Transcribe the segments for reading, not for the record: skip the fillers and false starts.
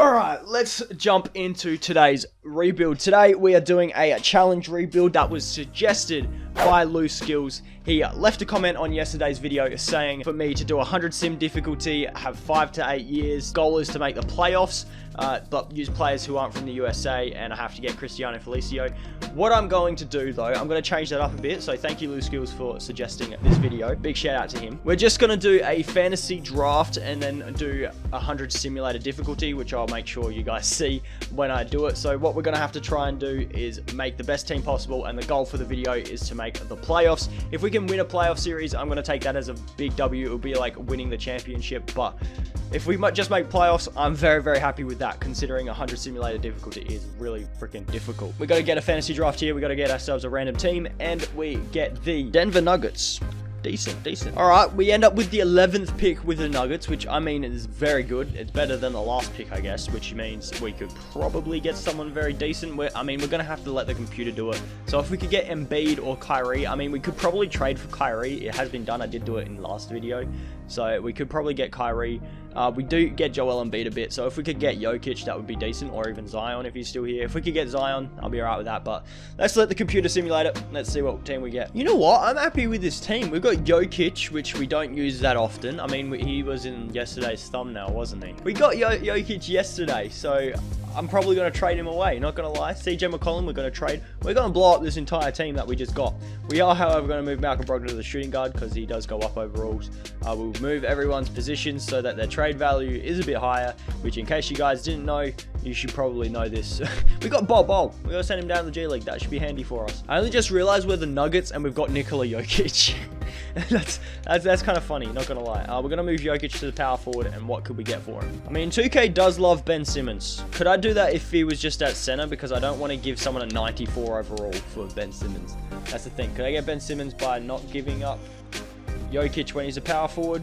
Alright, let's jump into today's rebuild. Today we are doing a challenge rebuild that was suggested by Loose Skills. He left a comment on yesterday's video saying for me to do 100 sim difficulty, have 5 to 8 years. Goal is to make the playoffs, but use players who aren't from the USA, and I have to get Cristiano Felicio. What I'm going to do though, I'm going to change that up a bit, so thank you Loose Skills for suggesting this video. Big shout out to him. We're just going to do a fantasy draft and then do 100 simulator difficulty, which I'll make sure you guys see when I do it. So what we're going to have to try and do is make the best team possible, and the goal for the video is to make the playoffs. If we can win a playoff series, I'm going to take that as a big W. It'll be like winning the championship, but if we might just make playoffs, I'm very, very happy with that, considering 100 simulator difficulty is really freaking difficult. We got to get a fantasy draft here. We got to get ourselves a random team, and we get the Denver Nuggets. Decent. All right, we end up with the 11th pick with the Nuggets, which I mean is very good. It's better than the last pick, I guess, which means we could probably get someone very decent. We're going to have to let the computer do it. So if we could get Embiid or Kyrie, I mean, we could probably trade for Kyrie. It has been done. I did do it in the last video. So we could probably get Kyrie. We do get Joel Embiid a bit, so if we could get Jokic, that would be decent, or even Zion if he's still here. If we could get Zion, I'll be alright with that, but let's let the computer simulate it. Let's see what team we get. You know what? I'm happy with this team. We've got Jokic, which we don't use that often. I mean, he was in yesterday's thumbnail, wasn't he? We got Jokic yesterday, so I'm probably going to trade him away, not going to lie. CJ McCollum, we're going to trade. We're going to blow up this entire team that we just got. We are, however, going to move Malcolm Brogdon to the shooting guard because he does go up overalls. We'll move everyone's positions so that their trade value is a bit higher, which in case you guys didn't know, you should probably know this. We got Bol. We got to send him down to the G League. That should be handy for us. I only just realized we're the Nuggets and we've got Nikola Jokic. that's kind of funny, not gonna lie. We're gonna move Jokic to the power forward, and what could we get for him? I mean, 2K does love Ben Simmons. Could I do that if he was just at center? Because I don't want to give someone a 94 overall for Ben Simmons. That's the thing. Could I get Ben Simmons by not giving up Jokic when he's a power forward?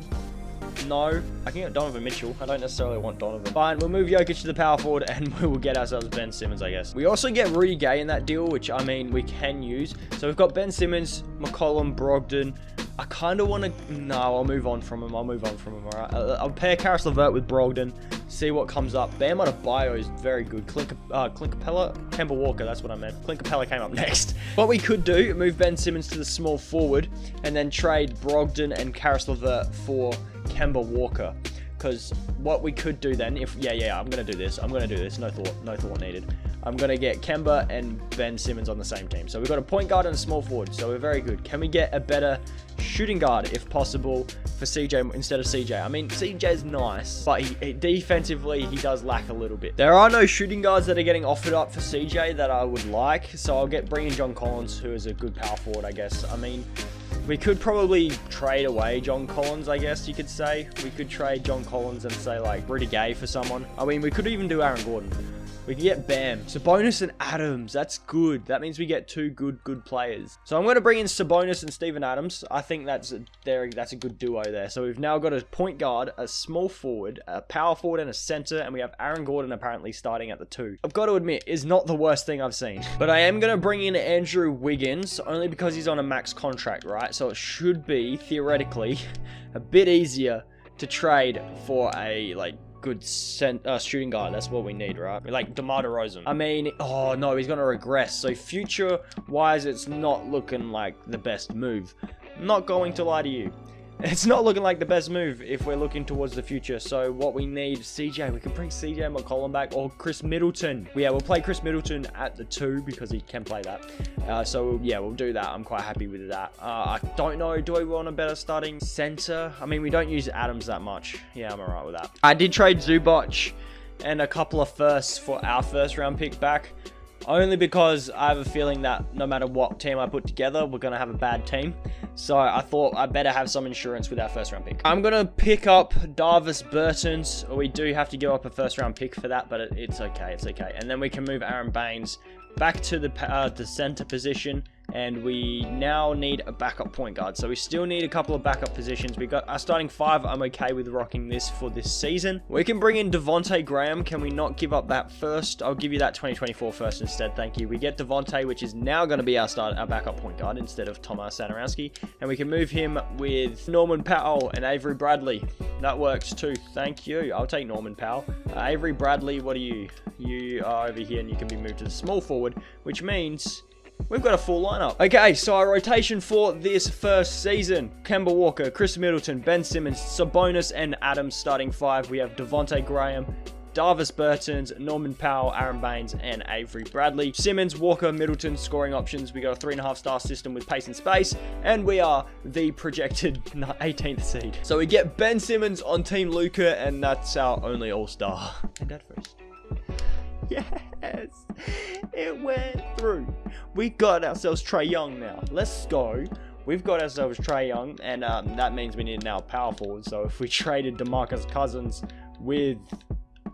No. I can get Donovan Mitchell. I don't necessarily want Donovan. Fine, we'll move Jokic to the power forward, and we will get ourselves Ben Simmons, I guess. We also get Rudy Gay in that deal, which, I mean, we can use. So we've got Ben Simmons, McCollum, Brogdon. I kind of want to... No, I'll move on from him. All right? I'll pair Karis LeVert with Brogdon, see what comes up. Bam Adebayo is very good. Clint Capella? Kemba Walker, that's what I meant. Clint Capella came up next. What we could do, move Ben Simmons to the small forward, and then trade Brogdon and Karis LeVert for Kemba Walker. Because what we could do then, if... Yeah, I'm going to do this. No thought needed. I'm going to get Kemba and Ben Simmons on the same team. So we've got a point guard and a small forward. So we're very good. Can we get a better shooting guard, if possible, for CJ instead of CJ? I mean, CJ's nice, but defensively, he does lack a little bit. There are no shooting guards that are getting offered up for CJ that I would like. So I'll bring in John Collins, who is a good power forward, I guess. I mean... We could probably trade away John Collins, I guess you could say. We could trade John Collins and say, like, Rudy Gay for someone. I mean, we could even do Aaron Gordon. We can get Bam. Sabonis and Adams. That's good. That means we get two good players. So I'm going to bring in Sabonis and Steven Adams. I think that's a good duo there. So we've now got a point guard, a small forward, a power forward, and a center. And we have Aaron Gordon apparently starting at the 2. I've got to admit, is not the worst thing I've seen. But I am going to bring in Andrew Wiggins, only because he's on a max contract, right? So it should be, theoretically, a bit easier to trade for a, like, good shooting guard. That's what we need, right? Like DeMar DeRozan. I mean, oh no, he's gonna regress. So future wise, it's not looking like the best move. I'm not going to lie to you. It's not looking like the best move if we're looking towards the future. So what we need, CJ, we can bring CJ McCollum back, or Chris Middleton. Yeah, we'll play Chris Middleton at the 2 because he can play that. So yeah, we'll do that. I'm quite happy with that. I don't know, do I want a better starting center? I mean, we don't use Adams that much. Yeah, I'm alright with that. I did trade Zubac and a couple of firsts for our first round pick back. Only because I have a feeling that no matter what team I put together, we're going to have a bad team. So I thought I better have some insurance with our first round pick. I'm going to pick up Davis Bertans. We do have to give up a first round pick for that, but it's okay. And then we can move Aaron Baines back to the center position And we now need a backup point guard. So we still need a couple of backup positions. We got our starting 5. I'm okay with rocking this for this season. We can bring in Devontae Graham. Can we not give up that first? I'll give you that 2024 first instead. Thank you. We get Devontae, which is now going to be our backup point guard instead of Tomas Satoranski. And we can move him with Norman Powell and Avery Bradley. That works too. Thank you. I'll take Norman Powell. Avery Bradley, what are you? You are over here and you can be moved to the small forward, which means we've got a full lineup. Okay, so our rotation for this first season: Kemba Walker, Chris Middleton, Ben Simmons, Sabonis, and Adams starting 5. We have Devontae Graham, Davis Bertans, Norman Powell, Aaron Baines, and Avery Bradley. Simmons, Walker, Middleton scoring options. We got a 3.5-star system with pace and space, and we are the projected 18th seed. So we get Ben Simmons on Team Luka, and that's our only all-star. And that first. Yes, it went through. We got ourselves Trae Young now. Let's go. We've got ourselves Trae Young, and that means we need now power forward. So if we traded DeMarcus Cousins with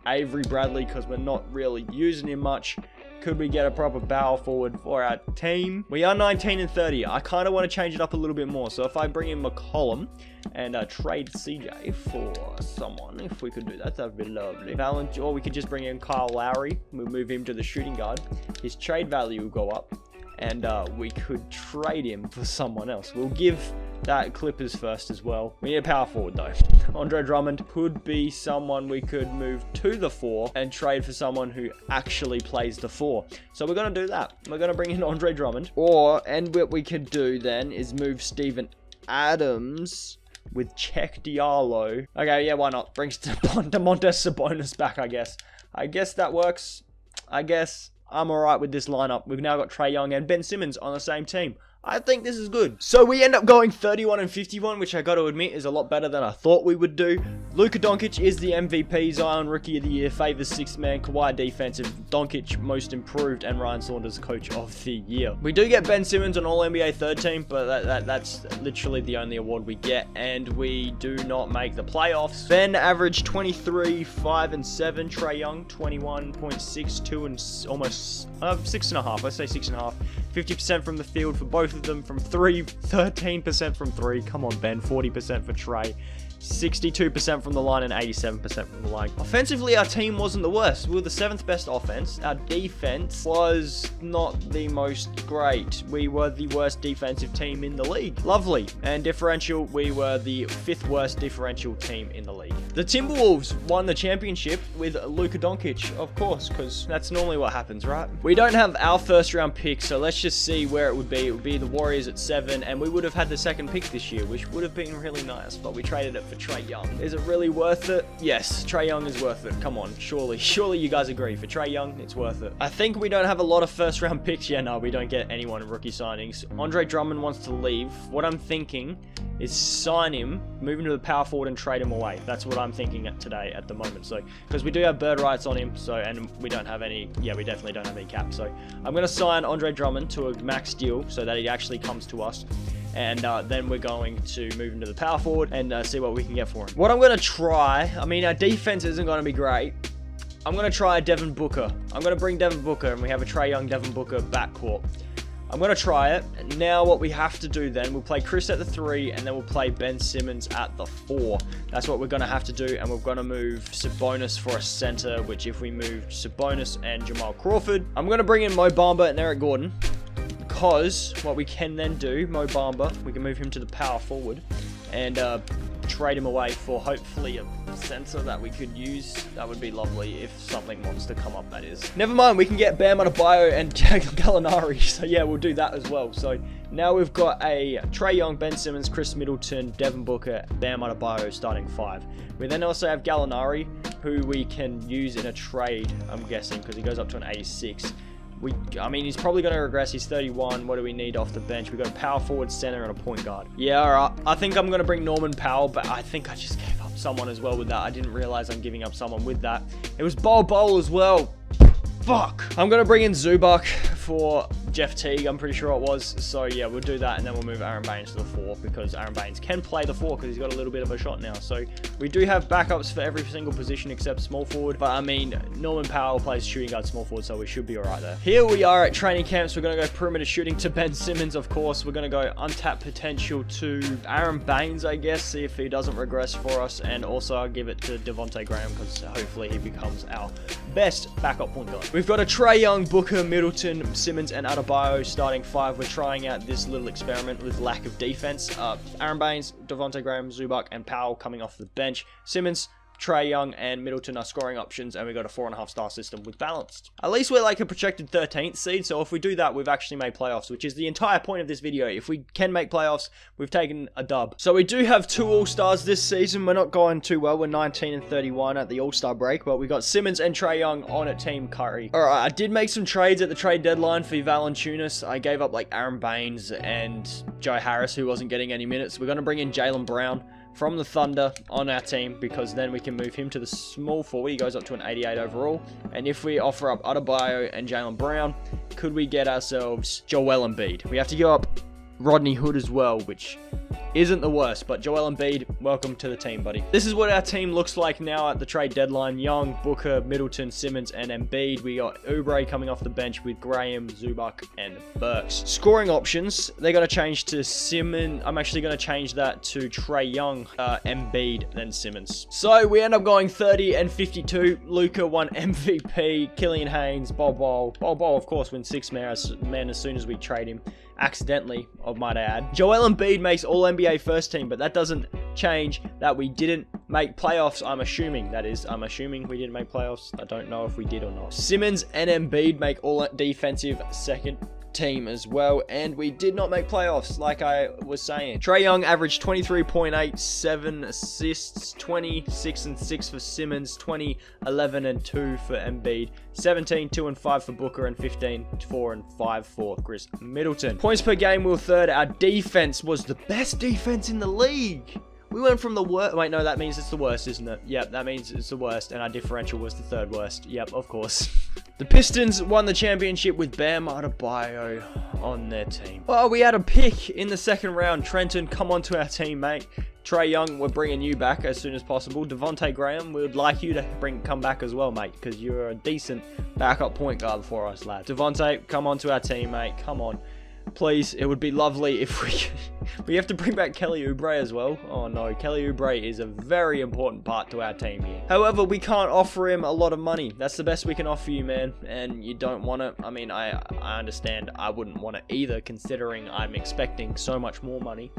Avery Bradley, because we're not really using him much, could we get a proper power forward for our team? We are 19 and 30. I kind of want to change it up a little bit more. So if I bring in McCollum and trade CJ for someone, if we could do that, that'd be lovely. Or we could just bring in Kyle Lowry. We'll move him to the shooting guard. His trade value will go up, and we could trade him for someone else. We'll give that Clippers first as well. We need a power forward though. Andre Drummond could be someone we could move to the 4 and trade for someone who actually plays the 4. So we're going to do that. We're going to bring in Andre Drummond. And what we could do then is move Steven Adams with Czech Diallo. Okay, yeah, why not? Brings Domantas Sabonis back, I guess. I guess that works. I guess I'm alright with this lineup. We've now got Trae Young and Ben Simmons on the same team. I think this is good. So we end up going 31 and 51, which I got to admit is a lot better than I thought we would do. Luka Doncic is the MVP, Zion Rookie of the Year, favors 6th man, Kawhi defensive, Doncic most improved, and Ryan Saunders Coach of the Year. We do get Ben Simmons on All-NBA 3rd team, but that's literally the only award we get, and we do not make the playoffs. Ben averaged 23, 5, and 7. Trae Young, 21.6, 2, and almost 6.5. Let's say 6.5. 50% from the field for both of them from 3, 13% from 3. Come on, Ben. 40% for Trae. 62% from the line and 87% from the line. Offensively, our team wasn't the worst. We were the 7th best offense. Our defense was not the most great. We were the worst defensive team in the league. Lovely. And differential, we were the 5th worst differential team in the league. The Timberwolves won the championship with Luka Doncic, of course, because that's normally what happens, right? We don't have our 1st round pick, so let's just see where it would be. It would be the Warriors at 7, and we would have had the 2nd pick this year, which would have been really nice, but we traded it for Trae Young. Is it really worth it? Yes, Trae Young is worth it. Come on, surely you guys agree. For Trae Young, it's worth it. I think we don't have a lot of 1st round picks. Yeah, no, we don't get anyone in rookie signings. Andre Drummond wants to leave. What I'm thinking is sign him, move him to the power forward, and trade him away. That's what I'm thinking today at the moment. So, because we do have bird rights on him, so, and we don't have any, yeah, we definitely don't have any cap. So, I'm going to sign Andre Drummond to a max deal so that he actually comes to us. And then we're going to move him to the power forward and see what we can get for him. What I'm going to try, I mean, our defense isn't going to be great. I'm going to try Devin Booker. I'm going to bring Devin Booker, and we have a Trae Young, Devin Booker backcourt. I'm going to try it. Now what we have to do then, we'll play Chris at the 3, and then we'll play Ben Simmons at the 4. That's what we're going to have to do, and we're going to move Sabonis for a center, which if we move Sabonis and Jamal Crawford, I'm going to bring in Mo Bamba and Eric Gordon. Because what we can then do, Mo Bamba, we can move him to the power forward and trade him away for hopefully a center that we could use. That would be lovely if something wants to come up, that is. Never mind, we can get Bam Adebayo and Gallinari. So yeah, we'll do that as well. So now we've got a Trae Young, Ben Simmons, Chris Middleton, Devin Booker, Bam Adebayo starting 5. We then also have Gallinari, who we can use in a trade, I'm guessing, because he goes up to an 86. I mean, he's probably going to regress. He's 31. What do we need off the bench? We've got a power forward, center, and a point guard. Yeah, all right. I think I'm going to bring Norman Powell, but I think I just gave up someone as well with that. I didn't realize I'm giving up someone with that. It was Bol Bol as well. Fuck. I'm going to bring in Zubac for Jeff Teague, I'm pretty sure it was. So yeah, we'll do that, and then we'll move Aaron Baines to the 4 because Aaron Baines can play the 4 because he's got a little bit of a shot now. So we do have backups for every single position except small forward. But I mean, Norman Powell plays shooting guard small forward, so we should be all right there. Here we are at training camps. We're going to go perimeter shooting to Ben Simmons, of course. We're going to go untapped potential to Aaron Baines, I guess, see if he doesn't regress for us. And also I'll give it to Devontae Graham because hopefully he becomes our best backup point guard. We've got a Trae Young, Booker, Middleton, Simmons, and Adebayo starting 5. We're trying out this little experiment with lack of defense. Aaron Baines, Devontae Graham, Zubac, and Powell coming off the bench. Simmons, Trae Young, and Middleton are scoring options, and we got a 4.5-star system with balanced. At least we're like a projected 13th seed, so if we do that, we've actually made playoffs, which is the entire point of this video. If we can make playoffs, we've taken a dub. So we do have 2 All-Stars this season. We're not going too well. We're 19 and 31 at the All-Star break, but we got Simmons and Trae Young on at Team Curry. Alright, I did make some trades at the trade deadline for Valanciunas. I gave up like Aaron Baines and Joe Harris, who wasn't getting any minutes. We're going to bring in Jaylen Brown from the Thunder on our team because then we can move him to the small forward. He goes up to an 88 overall. And if we offer up Adebayo and Jaylen Brown, could we get ourselves Joel Embiid? We have to give up Rodney Hood as well, which isn't the worst, but Joel Embiid, welcome to the team, buddy. This is what our team looks like now at the trade deadline. Young, Booker, Middleton, Simmons, and Embiid. We got Oubre coming off the bench with Graham, Zubac, and Burks. Scoring options, they're going to change to Simmons. I'm actually going to change that to Trae Young, Embiid, then Simmons. So we end up going 30 and 52. Luka won MVP. Killian Haynes, Bol, of course, wins 6 man as soon as we trade him. Accidentally, I might add. Joel Embiid makes All-NBA first team, but that doesn't change that we didn't make playoffs. I'm assuming we didn't make playoffs. I don't know if we did or not. Simmons and Embiid make All-Defensive second team as well, and we did not make playoffs like I was saying. Trae Young averaged 23.8, 7 assists, 26 and 6 for Simmons, 20, 11 and 2 for Embiid, 17, 2 and 5 for Booker, and 15, 4 and 5 for Chris Middleton. Points per game, we were third. Our defense was the best defense in the league. We went from the worst. Wait, no, that means it's the worst, isn't it? Yep, that means it's the worst, and our differential was the third worst. Yep, of course. The Pistons won the championship with Bam Adebayo on their team. Oh, we had a pick in the second round. Trenton, come on to our team, mate. Trae Young, we're bringing you back as soon as possible. Devontae Graham, we would like you to come back as well, mate, because you're a decent backup point guard for us, lad. Devontae, come on to our team, mate. Come on. Please, it would be lovely if we have to bring back Kelly Oubre as well. Oh no, Kelly Oubre is a very important part to our team here. However, we can't offer him a lot of money. That's the best we can offer you, man, and you don't want it. I mean, I understand I wouldn't want it either, considering I'm expecting so much more money.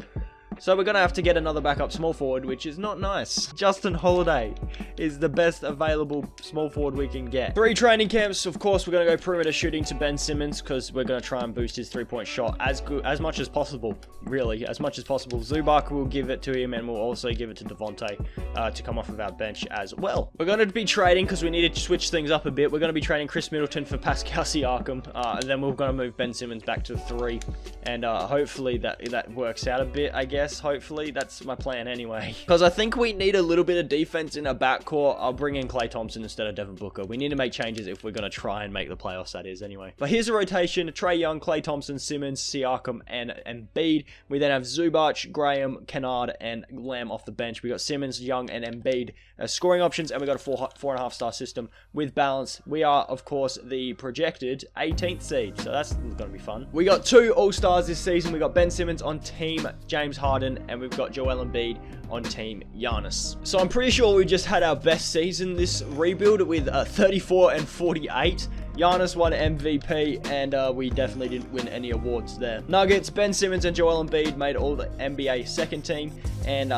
So we're going to have to get another backup small forward, which is not nice. Justin Holiday is the best available small forward we can get. 3 training camps. Of course, we're going to go perimeter shooting to Ben Simmons because we're going to try and boost his 3-point shot as much as possible. Really, as much as possible. Zubac will give it to him, and we'll also give it to Devontae to come off of our bench as well. We're going to be trading because we need to switch things up a bit. We're going to be trading Chris Middleton for Pascal Siakam, and then we're going to move Ben Simmons back to 3, and hopefully that works out a bit, I guess. Hopefully, that's my plan anyway. Because I think we need a little bit of defense in our backcourt. I'll bring in Klay Thompson instead of Devin Booker. We need to make changes if we're going to try and make the playoffs, that is, anyway. But here's a rotation. Trae Young, Klay Thompson, Simmons, Siakam, and Embiid. We then have Zubac, Graham, Kennard, and Lamb off the bench. We got Simmons, Young, and Embiid scoring options, and we got a 4.5-star system with balance. We are, of course, the projected 18th seed, so that's going to be fun. We got 2 All-Stars this season. We got Ben Simmons on team James Harden, and we've got Joel Embiid on team Giannis. So I'm pretty sure we just had our best season this rebuild with 34 and 48. Giannis won MVP, and we definitely didn't win any awards there. Nuggets, Ben Simmons and Joel Embiid made all the NBA second team, and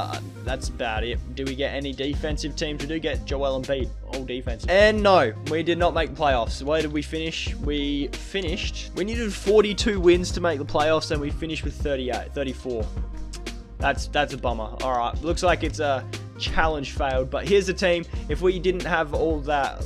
that's about it. Do we get any defensive teams? We do get Joel Embiid, all defensive. And no, we did not make playoffs. Where did we finish? We needed 42 wins to make the playoffs, and we finished with 34. That's a bummer. All right, looks like it's a challenge failed, but here's the team. If we didn't have all that,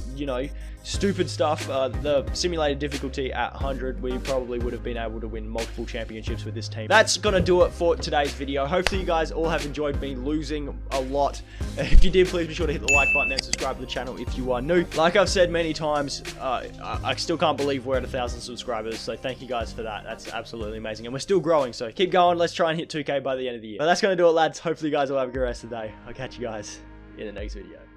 stupid stuff. The simulated difficulty at 100, we probably would have been able to win multiple championships with this team. That's gonna do it for today's video. Hopefully you guys all have enjoyed me losing a lot. If you did, please be sure to hit the like button and subscribe to the channel if you are new. Like I've said many times, I still can't believe we're at 1,000 subscribers, so thank you guys for that. That's absolutely amazing, and we're still growing, so keep going. Let's try and hit 2K by the end of the year. But that's gonna do it, lads. Hopefully you guys will have a good rest of the day. I'll catch you guys in the next video.